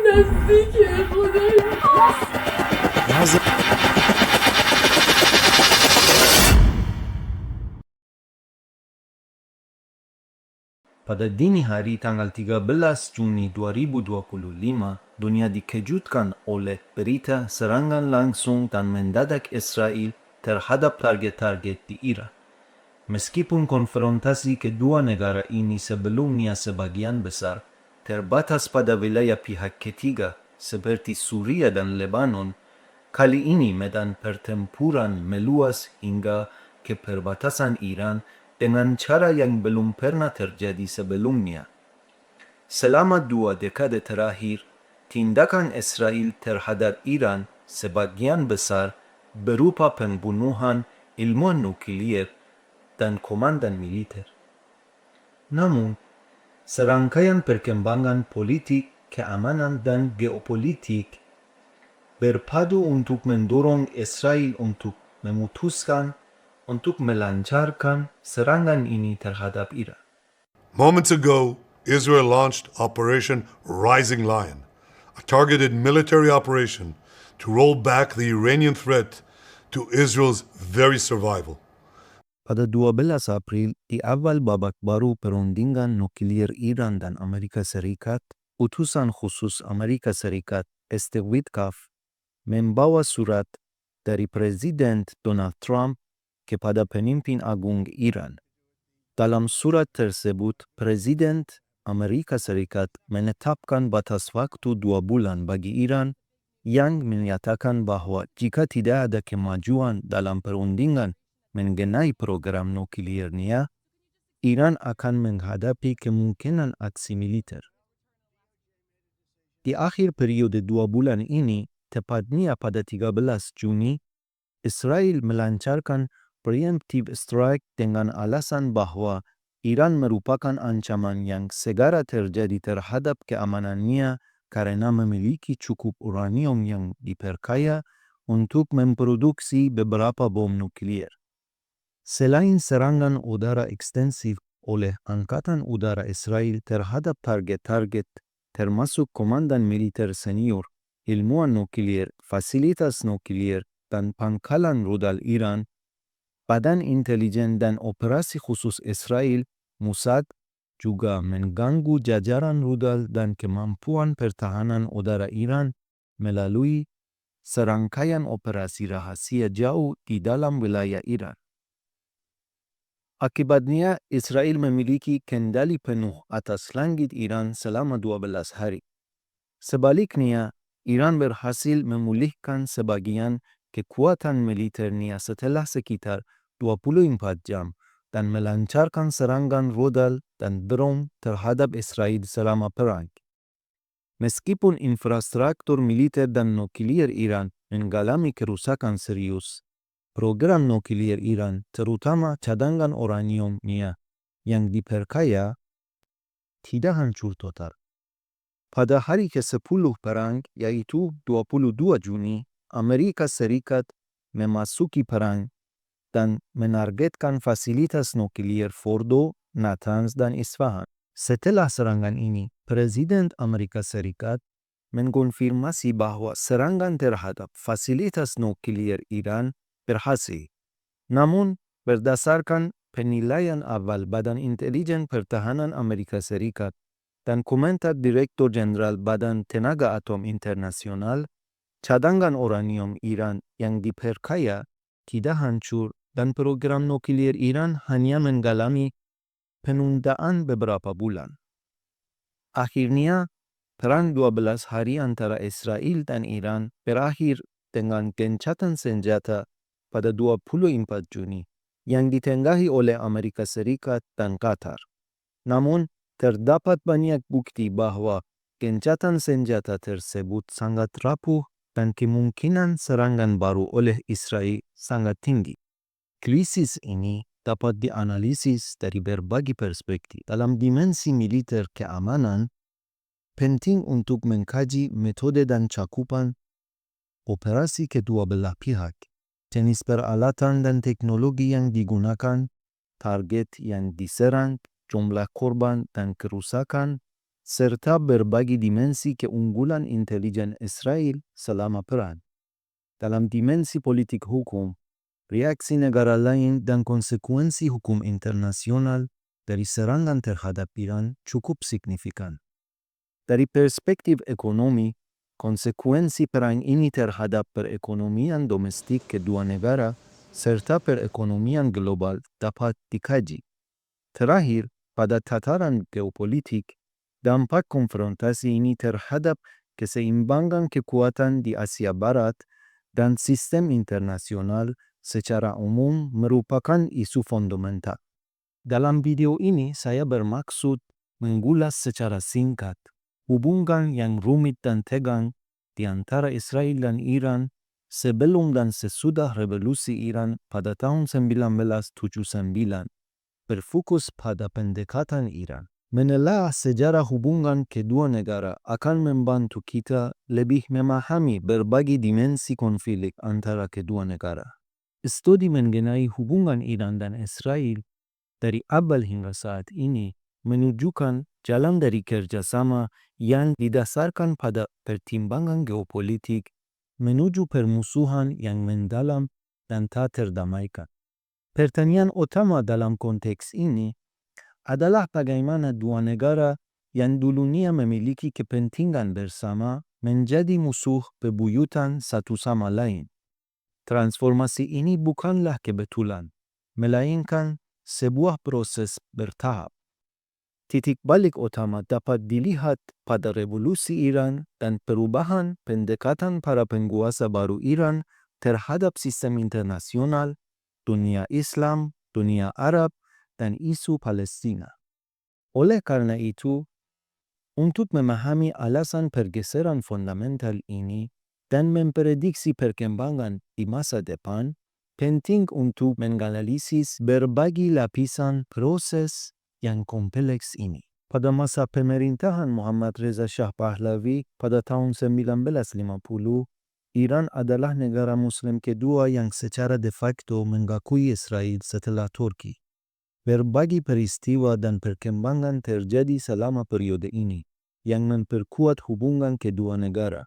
نزدیکه خدایا. Pada dini hari tanggal 13 Juni 2025, dunia dikejutkan oleh berita serangan langsung dan mendadak Israel terhadap target-target di Iran. Meskipun konfrontasi kedua negara ini sebelumnya sebagian besar terbatas pada wilayah pihak ketiga seperti Suria dan Lebanon, kali ini medan pertempuran meluas hingga ke perbatasan Iran dengan cara yang belum pernah terjadi sebelumnya. Selama 2 dekade terakhir, tindakan Israel terhadap Iran sebagian besar berupa pembunuhan ilmuwan nuklir dan komandan militer. Namun, serangkaian perkembangan politik, keamanan dan geopolitik berpadu untuk mendorong Israel untuk memutuskan untuk melancarkan serangan ini terhadap Iran. Moments ago, Israel launched Operation Rising Lion, a targeted military operation to roll back the Iranian threat to Israel's very survival. Pada 12 April, di awal babak baru perundingan nuklir Iran dan Amerika Serikat, utusan khusus Amerika Serikat, Steve Witkoff, membawa surat dari Presiden Donald Trump kepada pemimpin agung Iran. Dalam surat tersebut, Presiden Amerika Serikat menetapkan batas waktu 2 bulan bagi Iran yang menyatakan bahwa jika tidak ada kemajuan dalam perundingan mengenai program nuklirnya, Iran akan menghadapi kemungkinan aksi militer. Di akhir periode 2 bulan ini, tepatnya pada 13 Juni, Israel melancarkan preemptive strike dengan alasan bahwa Iran merupakan ancaman yang segera terjadi terhadap keamanannya karena memiliki cukup uranium yang diperkaya untuk memproduksi beberapa bom nuklir. Selain serangan udara ekstensif oleh Angkatan Udara Israel terhadap target-target termasuk komandan militer senior, ilmuwan nuklir, fasilitas nuklir, dan pangkalan rudal Iran, Badan Intelijen dan Operasi Khusus Israel, Mossad, juga mengganggu jajaran rudal dan kemampuan pertahanan udara Iran melalui serangkaian operasi rahasia jauh di dalam wilayah Iran. Akibatnya, Israel memiliki kendali penuh atas langit Iran selama 12 hari. Sebaliknya, Iran berhasil memulihkan sebagian kekuatan militernya setelah sekitar 24 jam dan melancarkan serangan rudal dan drone terhadap Israel selama perang. Meskipun infrastruktur militer dan nuklir Iran mengalami kerusakan serius, program nuklir Iran, terutama cadangan uraniumnya yang diperkaya, tidak hancur total. Pada hari ke-10 perang, yaitu 22 Juni, Amerika Serikat memasuki perang dan menargetkan fasilitas nuklir Fordo, Natanz, dan Isfahan. Setelah serangan ini, Presiden Amerika Serikat mengkonfirmasi bahwa serangan terhadap fasilitas nuklir Iran berhasil. Namun, berdasarkan penilaian awal Badan Intelijen Pertahanan Amerika Serikat dan komentar Direktur Jenderal Badan Tenaga Atom Internasional, cadangan uranium Iran yang diperkaya tidak hancur dan program nuklir Iran hanya mengalami penundaan beberapa bulan. Akhirnya, perang 12 hari antara Israel dan Iran berakhir dengan gencatan senjata pada 24 Juni yang ditenggahi oleh Amerika Serikat dan Qatar. Namun, terdapat banyak bukti bahwa gencatan senjata tersebut sangat rapuh dan kemungkinan serangan baru oleh Israel sangat tinggi. Krisis ini dapat dianalisis dari berbagai perspektif. Dalam dimensi militer keamanan, penting untuk mengkaji metode dan cakupan operasi kedua belah pihak, jenis peralatan dan teknologi yang digunakan, target yang diserang, jumlah korban dan kerusakan, serta berbagi dimensi keunggulan intelijen Israel selama perang. Dalam dimensi politik hukum, reaksi negara lain dan konsekuensi hukum internasional dari serangan terhadap Iran cukup signifikan. Dari perspektif ekonomi, konsekuensi perang ini terhadap perekonomian domestik kedua negara serta perekonomian global dapat dikaji. Terakhir, pada tataran geopolitik, dampak konfrontasi ini terhadap keseimbangan kekuatan di Asia Barat dan sistem internasional secara umum merupakan isu fundamental. Dalam video ini, saya bermaksud mengulas secara singkat hubungan yang rumit dan tegang di antara Israel dan Iran sebelum dan sesudah revolusi Iran pada tahun 1979, berfokus pada pendekatan Iran. Menelaah sejarah hubungan kedua negara akan membantu kita lebih memahami berbagai dimensi konflik antara kedua negara. Studi mengenai hubungan Iran dan Israel dari awal hingga saat ini menunjukkan jalan dari kerjasama yang didasarkan pada pertimbangan geopolitik menuju permusuhan yang mendalam dan tak terdamaikan. Pertanyaan utama dalam konteks ini adalah bagaimana dua negara yang dulunya memiliki kepentingan bersama menjadi musuh bebuyutan satu sama lain. Transformasi ini bukanlah kebetulan, melainkan sebuah proses bertahap. Titik balik utama dapat dilihat pada revolusi Iran dan perubahan pendekatan para penguasa baru Iran terhadap sistem internasional, dunia Islam, dunia Arab, dan isu Palestina. Oleh karena itu, untuk memahami alasan pergeseran fundamental ini dan memprediksi perkembangan di masa depan, penting untuk menganalisis berbagai lapisan proses yang kompleks ini. Pada masa pemerintahan Muhammad Reza Shah Pahlavi pada tahun 1950, Iran adalah negara Muslim kedua yang secara de facto mengakui Israel setelah Turki. Berbagai peristiwa dan perkembangan terjadi selama periode ini yang memperkuat hubungan kedua negara.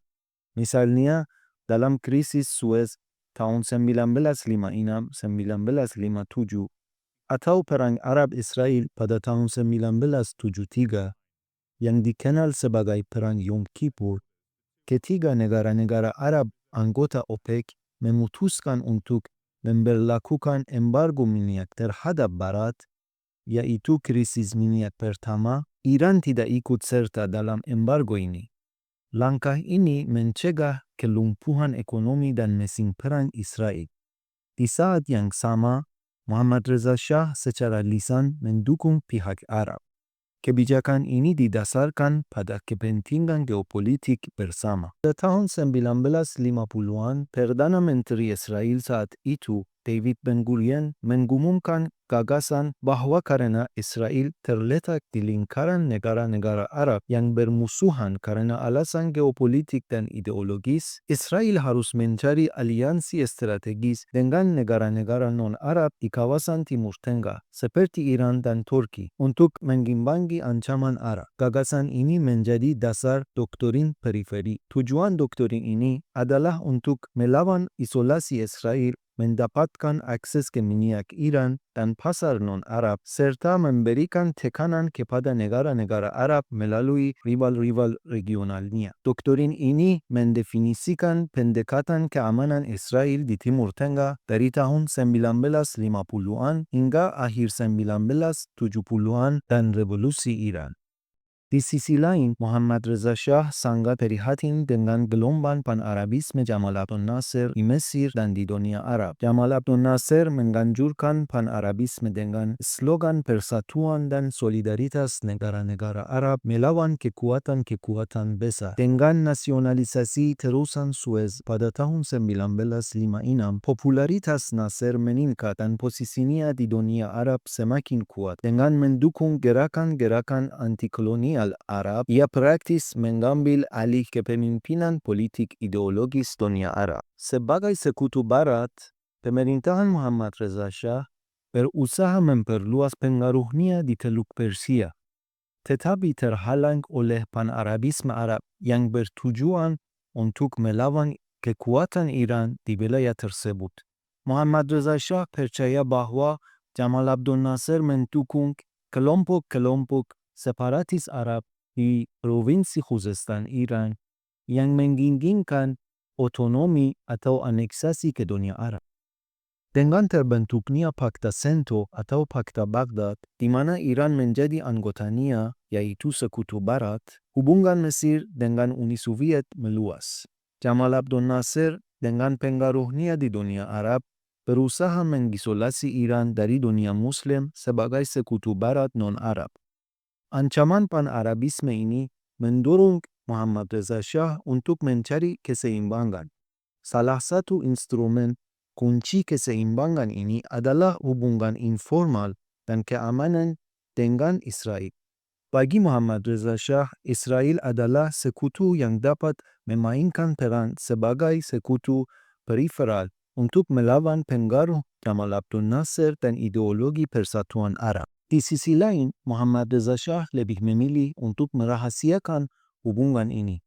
Misalnya, dalam krisis Suez tahun 1956-1957 atau Perang Arab-Israel pada tahun 1973 yang dikenal sebagai Perang Yom Kippur, ketiga negara-negara Arab anggota OPEC memutuskan untuk memberlakukan embargo minyak terhadap Barat, yaitu krisis minyak pertama. Iran tidak ikut serta dalam embargo ini. Langkah ini mencegah kelumpuhan ekonomi dan mesin perang Israel. Di saat yang sama, Muhammad Reza Shah secara lisan mendukung pihak Arab. Kebijakan ini didasarkan pada kepentingan geopolitik bersama. Pada tahun 1950-an, Perdana Menteri Israel saat itu, David Ben-Gurion, mengumumkan gagasan bahwa karena Israel terletak di lingkaran negara-negara Arab yang bermusuhan karena alasan geopolitik dan ideologis, Israel harus mencari aliansi strategis dengan negara-negara non-Arab di kawasan Timur Tengah, seperti Iran dan Turki, untuk mengimbangi ancaman Arab. Gagasan ini menjadi dasar doktrin periferi. Tujuan doktrin ini adalah untuk melawan isolasi Israel, mendapatkan akses ke minyak Iran dan pasar non-Arab, serta memberikan tekanan kepada negara-negara Arab melalui rival-rival regionalnya. Doktrin ini mendefinisikan pendekatan keamanan Israel di Timur Tengah dari tahun 1950-an hingga akhir 1970-an dan revolusi Iran. Di sisi lain, Muhammad Reza Shah sangat prihatin dengan gelombang pan-Arabisme Jamal Abdel Nasser di Mesir dan di dunia Arab. Jamal Abdel Nasser menganjurkan pan-Arabisme dengan slogan persatuan dan solidaritas negara-negara Arab melawan kekuatan-kekuatan besar. Dengan nasionalisasi terusan Suez pada tahun 1956, popularitas Nasser meningkat dan posisinya di dunia Arab semakin kuat. Dengan mendukung gerakan-gerakan anti-kolonial Arab, ia praktis mengambil alih kepemimpinan politik ideologis dunia Arab. Sebagai sekutu Barat, pemerintahan Muhammad Reza Shah berusaha memperluas pengaruhnya di Teluk Persia. tetapi terhalang oleh pan-Arabisme Arab yang bertujuan untuk melawan kekuatan Iran di wilayah tersebut. Muhammad Reza Shah percaya bahwa Jamal Abdel Nasser mendukung kelompok-kelompok separatis Arab di Provinsi Khuzestan Iran yang menginginkan otonomi atau aneksasi ke dunia Arab. Dengan terbentuknya Pakta Sento atau Pakta Baghdad, di mana Iran menjadi anggotanya, yaitu Sekutu Barat, hubungan Mesir dengan Uni Soviet meluas. Jamal Abdel Nasser dengan pengaruhnya di dunia Arab berusaha mengisolasi Iran dari dunia Muslim sebagai Sekutu Barat non-Arab. Ancaman pan-Arabisme ini mendorong Muhammad Reza Shah untuk mencari keseimbangan. Salah satu instrumen kunci keseimbangan ini adalah hubungan informal dan keamanan dengan Israel. Bagi Muhammad Reza Shah, Israel adalah sekutu yang dapat memainkan peran sebagai sekutu periferal untuk melawan pengaruh Jamal Abdel Nasser dan ideologi Persatuan Arab. Di sisi lain, Muhammad Reza Shah lebih memilih untuk merahasiakan hubungan ini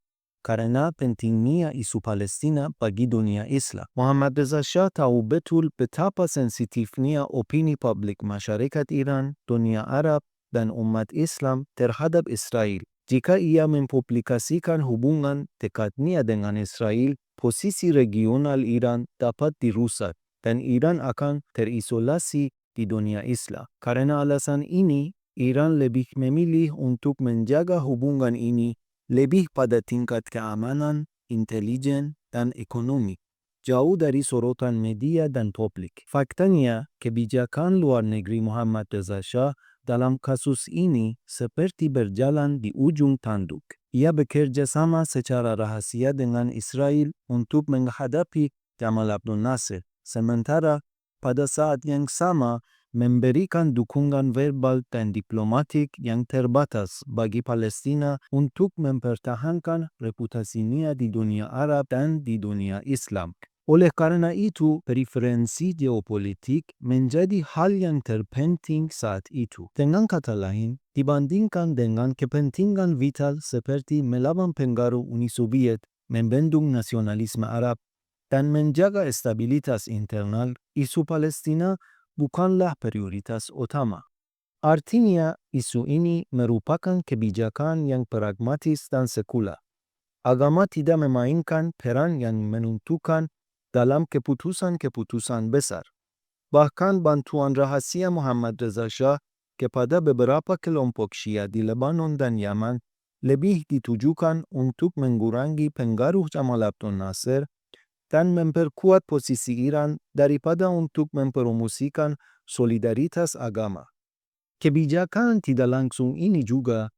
karena pentingnya isu Palestina bagi dunia Islam. Muhammad Reza Shah tahu betul betapa sensitifnya opini publik masyarakat Iran, dunia Arab, dan umat Islam terhadap Israel. Jika ia mempublikasikan hubungan dekatnya dengan Israel, posisi regional Iran dapat dirusak dan Iran akan terisolasi di dunia Islam. Karena alasan ini, Iran lebih memilih untuk menjaga hubungan ini lebih pada tingkat keamanan, intelijen, dan ekonomi, jauh dari sorotan media dan publik. Faktanya, kebijakan luar negeri Muhammad Reza Shah dalam kasus ini seperti berjalan di ujung tanduk. Ia bekerja sama secara rahasia dengan Israel untuk menghadapi Jamal Abdel Nasser, sementara pada saat yang sama memberikan dukungan verbal dan diplomatik yang terbatas bagi Palestina untuk mempertahankan reputasinya di dunia Arab dan di dunia Islam. Oleh karena itu, preferensi geopolitik menjadi hal yang terpenting saat itu. Dengan kata lain, dibandingkan dengan kepentingan vital seperti melawan pengaruh Uni Soviet, membendung nasionalisme Arab, dan menjaga stabilitas internal, isu Palestina bukanlah prioritas utama. Artinya, isu ini merupakan kebijakan yang pragmatis dan sekular. Agama tidak memainkan peran yang menentukan dalam keputusan-keputusan besar. Bahkan bantuan rahasia Muhammad Reza Shah kepada beberapa kelompok Syiah di Lebanon dan Yaman lebih ditujukan untuk mengurangi pengaruh Jamal Abdel Nasser dan memperkuat posisi Iran daripada untuk mempromosikan solidaritas agama. Kebijakan tidak langsung ini juga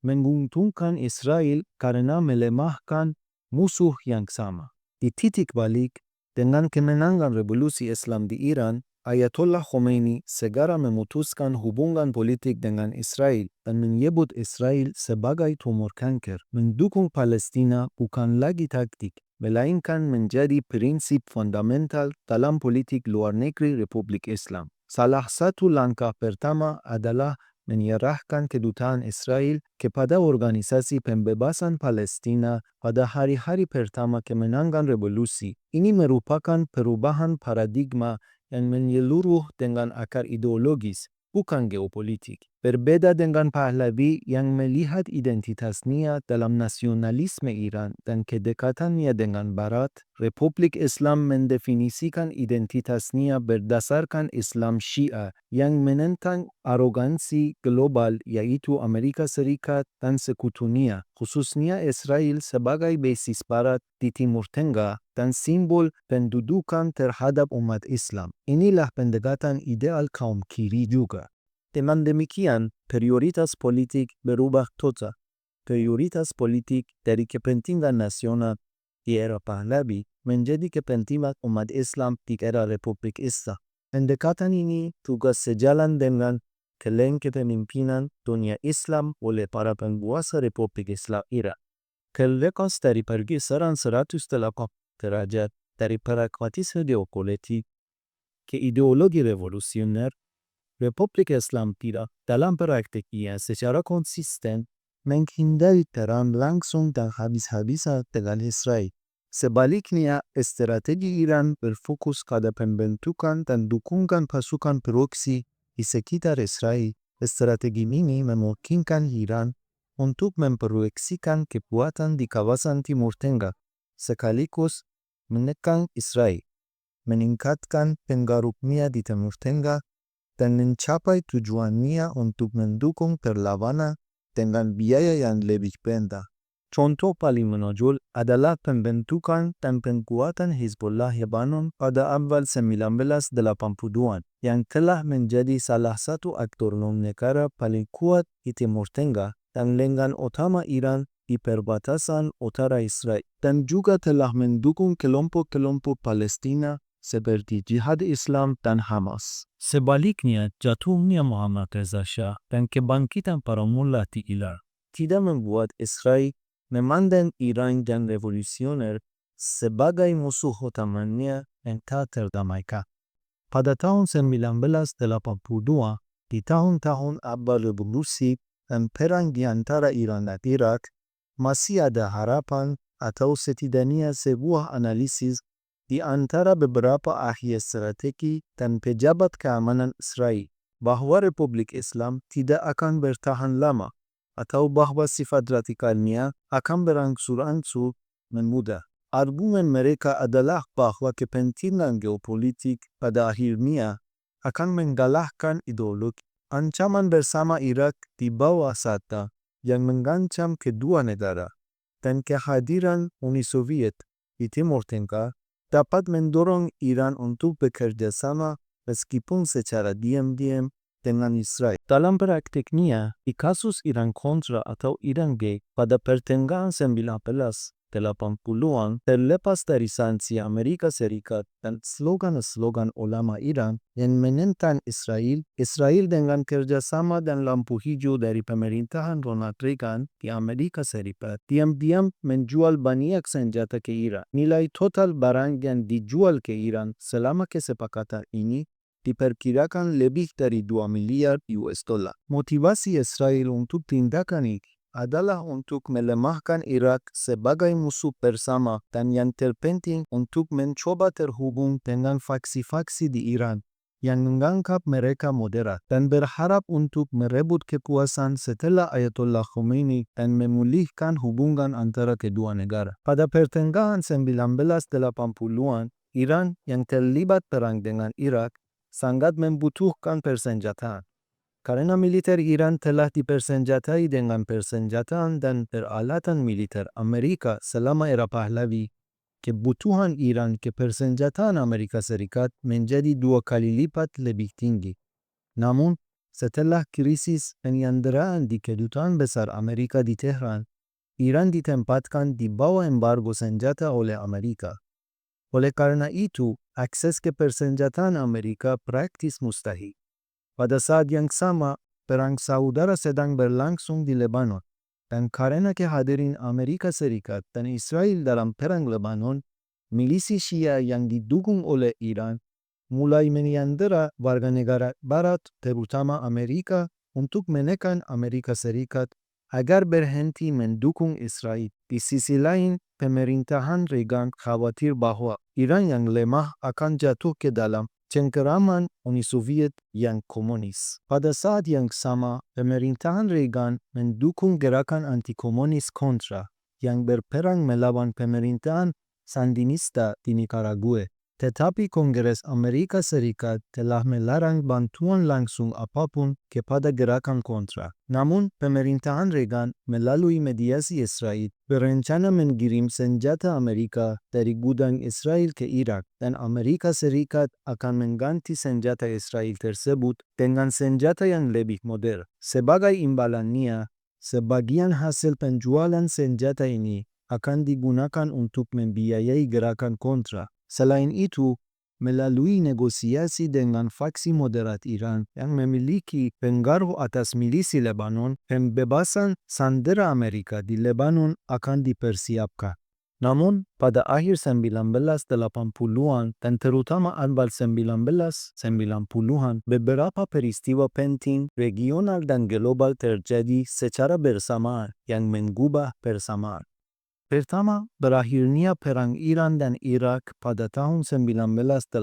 menguntungkan Israel karena melemahkan musuh yang sama. Di titik balik, dengan kemenangan revolusi Islam di Iran, Ayatollah Khomeini segera memutuskan hubungan politik dengan Israel dan menyebut Israel sebagai tumor kanker. Mendukung Palestina bukan lagi taktik, melainkan menjadi prinsip fundamental dalam politik luar negeri Republik Islam. Salah satu langkah pertama adalah menyerahkan kedutaan Israel kepada Organisasi Pembebasan Palestina pada hari-hari pertama kemenangan revolusi. Ini merupakan perubahan paradigma yang menyeluruh dengan akar ideologis, bukan geopolitik. Berbeda dengan Pahlavi yang melihat identitasnya dalam nasionalisme Iran dan kedekatannya dengan Barat, Republik Islam mendefinisikan identitasnya berdasarkan Islam Syiah yang menentang arogansi global yaitu Amerika Serikat dan sekutunya, khususnya Israel sebagai basis Barat di Timur Tengah dan simbol pendudukan terhadap umat Islam. Inilah pendekatan ideal kaum kiri juga. Dengan demikian, prioritas politik berubah total. Prioritas politik dari kepentingan nasional di era Pahlavi menjadi kepentingan umat Islam di era Republik Islam. Pendekatan ini juga sejalan dengan klaim kepemimpinan dunia Islam oleh para penguasa Republik Islam Iran. Terlepas dari pergeseran 180 derajat dari pragmatisme geopolitik ke ideologi revolusioner, Republika Islam tidak dalam praktiknya secara konsisten menghindari perang langsung dan habis-habisan dengan Israel. Sebaliknya, strategi Iran berfokus pada pembentukan dan dukungan pasukan proksi di sekitar Israel. Strategi ini memungkinkan Iran untuk memproyeksikan kekuatan di kawasan Timur Tengah, sekaligus menekan Israel, meningkatkan pengaruhnya di Timur Tengah, dan mencapai tujuannya untuk mendukung perlawanan dengan biaya yang lebih rendah. Contoh paling menonjol adalah pembentukan dan penguatan Hizbullah Lebanon pada awal 1980-an, yang telah menjadi salah satu aktor non-negara paling kuat di Timur Tengah dan lengan utama Iran di perbatasan utara Israel, dan juga telah mendukung kelompok-kelompok Palestina seperti Jihad Islam dan Hamas. Sebaliknya, jatuhnya Muhammad Reza Shah dan kebangkitan para mullah di Iran tidak membuat Israel memandang Iran dan revolusioner sebagai musuh utamanya yang tak terdamaikan. Pada tahun 1982, di tahun-tahun awal revolusi dan perang di antara Iran dan Irak, masih ada harapan atau setidaknya sebuah analisis di antara beberapa ahli strategi dan pejabat keamanan Israel bahwa Republik Islam tidak akan bertahan lama atau bahwa sifat radikalnya akan berangsur-angsur memudah. Argumen mereka adalah bahwa kepentingan geopolitik pada akhirnya akan mengalahkan ideologi. Ancaman bersama Irak di bawah Saddam yang mengancam kedua negara dan kehadiran Uni Soviet di Timur Tengah dapat mendorong Iran untuk bekerja sama meskipun secara diam-diam dengan Israel. Dalam praktiknya, di kasus Iran Contra atau Iran Gate pada pertengahan 1980-an, terlepas dari sanksi Amerika Serikat dan slogan-slogan ulama Iran yang menentang Israel, Israel dengan kerjasama dan lampu hijau dari pemerintahan Ronald Reagan di Amerika Serikat diam-diam menjual banyak senjata ke Iran. Nilai total barang yang dijual ke Iran selama kesepakatan ini diperkirakan lebih dari 2 miliar US dollar. Motivasi Israel untuk tindakan ini adalah untuk melemahkan Irak sebagai musuh bersama dan yang terpenting untuk mencoba terhubung dengan faksi-faksi di Iran yang menganggap mereka moderat dan berharap untuk merebut kekuasaan setelah Ayatollah Khomeini dan memulihkan hubungan antara kedua negara. Pada pertengahan 1980-an, Iran yang terlibat perang dengan Irak sangat membutuhkan persenjataan. Karena militer Iran telah dipersenjatai dengan persenjataan dan peralatan militer Amerika selama era Pahlavi, kebutuhan Iran ke persenjataan Amerika Serikat menjadi 2 kali lipat lebih tinggi. Namun, setelah krisis penyanderaan di Kedutaan Besar Amerika di Tehran, Iran ditempatkan di bawah embargo senjata oleh Amerika. Oleh karena itu, akses ke persenjataan Amerika praktis mustahil. Pada saat yang sama, perang saudara sedang berlangsung di Lebanon, dan karena kehadiran Amerika Serikat dan Israel dalam perang Lebanon, milisi Syiah yang didukung oleh Iran mulai menyandera warga negara Barat, terutama Amerika, untuk menekan Amerika Serikat agar berhenti mendukung Israel. Di sisi lain, pemerintahan Reagan khawatir bahwa Iran yang lemah akan jatuh ke dalam cengkeraman Uni Soviet yang komunis. Pada saat yang sama, pemerintahan Reagan mendukung gerakan anti-komunis Contra yang berperang melawan pemerintahan Sandinista di Nicaragua. Tetapi Kongres Amerika Serikat telah melarang bantuan langsung apapun kepada gerakan Contra. Namun, pemerintahan Reagan melalui mediasi Israel berencana mengirim senjata Amerika dari gudang Israel ke Irak, dan Amerika Serikat akan mengganti senjata Israel tersebut dengan senjata yang lebih modern. Sebagai imbalannya, sebagian hasil penjualan senjata ini akan digunakan untuk membiayai gerakan Contra. Selain itu, melalui negosiasi dengan faksi moderat Iran yang memiliki pengaruh atas milisi Lebanon, pembebasan sandera Amerika di Lebanon akan dipersiapkan. Namun, pada akhir 1980-an dan terutama awal 1990-an, beberapa peristiwa penting regional dan global terjadi secara bersamaan yang mengubah persamaan. Pertama, berakhirnya Perang Iran dan Irak pada tahun 1988.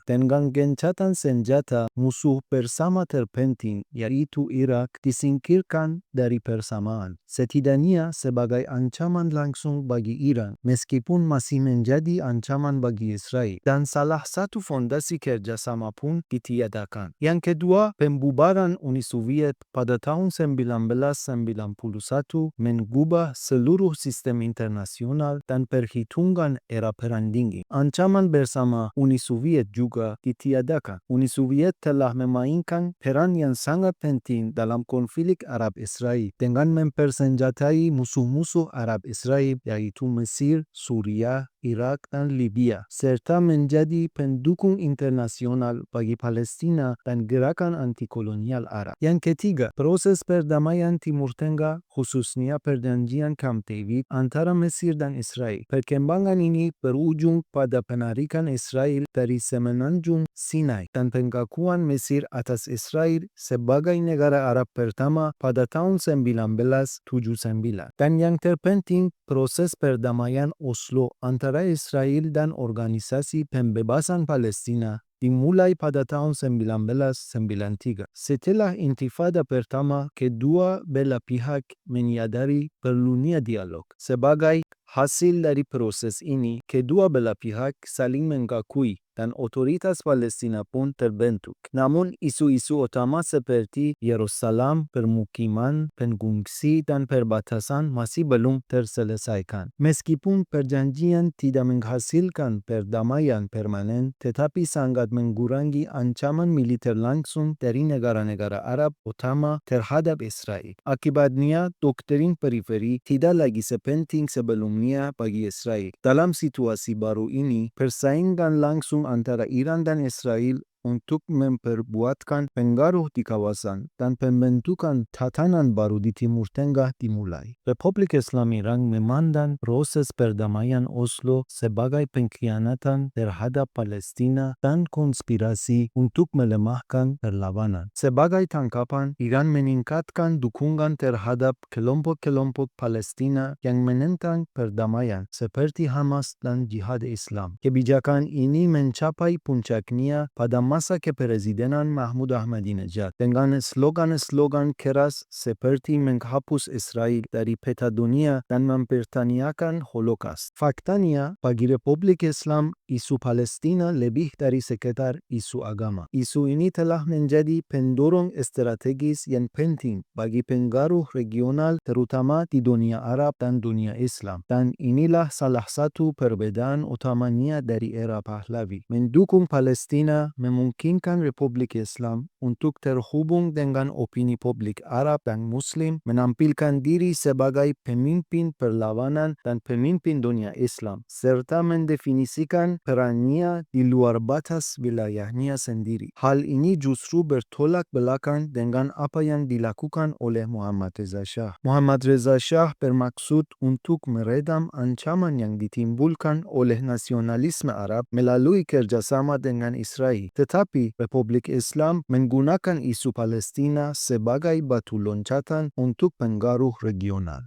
Dengan gencatan senjata, musuh bersama terpenting, yaitu Irak, disingkirkan dari persamaan. Setidaknya sebagai ancaman langsung bagi Iran, meskipun masih menjadi ancaman bagi Israel. Dan salah satu fondasi kerjasama pun ditiadakan. Yang kedua, pembubaran Uni Soviet pada tahun 1991 mengubah seluruh sistem internasional dan perhitungan era perang dingin. Ancaman bersama Uni Soviet juga ditiadakan. Uni Soviet telah memainkan peran yang sangat penting dalam konflik Arab-Israel dengan mempersenjatai musuh-musuh Arab-Israel yaitu Mesir, Suriah, Irak, dan Libya, serta menjadi pendukung internasional bagi Palestina dan gerakan anti-kolonial Arab. Yang ketiga, proses perdamaian Timur Tengah, khususnya perjanjian Camp David antara Mesir dan Israel. Perkembangan ini berujung pada penarikan Israel dari Semenanjung Sinai dan pengakuan Mesir atas Israel sebagai negara Arab pertama pada tahun 1979. Dan yang terpenting, proses perdamaian Oslo antara Israel dan Organisasi Pembebasan Palestina dimulai pada tahun 1993. Setelah Intifada pertama, kedua belah pihak menyadari perlunya dialog. Sebagai hasil dari proses ini, kedua belah pihak saling mengakui dan otoritas Palestina pun terbentuk. Namun, isu-isu utama seperti Yerusalem, permukiman, pengungsi, dan perbatasan masih belum terselesaikan. Meskipun perjanjian tidak menghasilkan perdamaian permanen, tetapi sangat mengurangi ancaman militer langsung dari negara-negara Arab utama terhadap Israel. Akibatnya, doktrin periferi tidak lagi sepenting sebelumnya bagi Israel. Dalam situasi baru ini, persaingan langsung antara Iran dan Israel untuk memperbuatkan pengaruh di kawasan dan pembentukan tatanan baru di Timur Tengah dimulai. Republik Islam Iran memandang proses perdamaian Oslo sebagai pengkhianatan terhadap Palestina dan konspirasi untuk melemahkan perlawanan. Sebagai tangkapan, Iran meningkatkan dukungan terhadap kelompok-kelompok Palestina yang menentang perdamaian seperti Hamas dan Jihad Islam. Kebijakan ini mencapai puncaknya pada masa kepresidenan Mahmud Ahmadinejad dengan slogan-slogan keras seperti menghapus Israel dari peta dunia dan mempertanyakan Holocaust. Faktanya, bagi Republik Islam, isu Palestina lebih dari sekedar isu agama. Isu ini telah menjadi pendorong strategis yang penting bagi pengaruh regional terutama di dunia Arab dan dunia Islam. Dan inilah salah satu perbedaan utamanya dari era Pahlavi. Mendukung Palestina memungkinkan Republik Islam untuk terhubung dengan opini publik Arab dan Muslim, menampilkan diri sebagai pemimpin perlawanan dan pemimpin dunia Islam, serta mendefinisikan perannya di luar batas wilayahnya sendiri. Hal ini justru bertolak belakang dengan apa yang dilakukan oleh Muhammad Reza Shah. Muhammad Reza Shah bermaksud untuk meredam ancaman yang ditimbulkan oleh nasionalisme Arab melalui kerjasama dengan Israel. Tetapi Republik Islam menggunakan isu Palestina sebagai batu loncatan untuk pengaruh regional.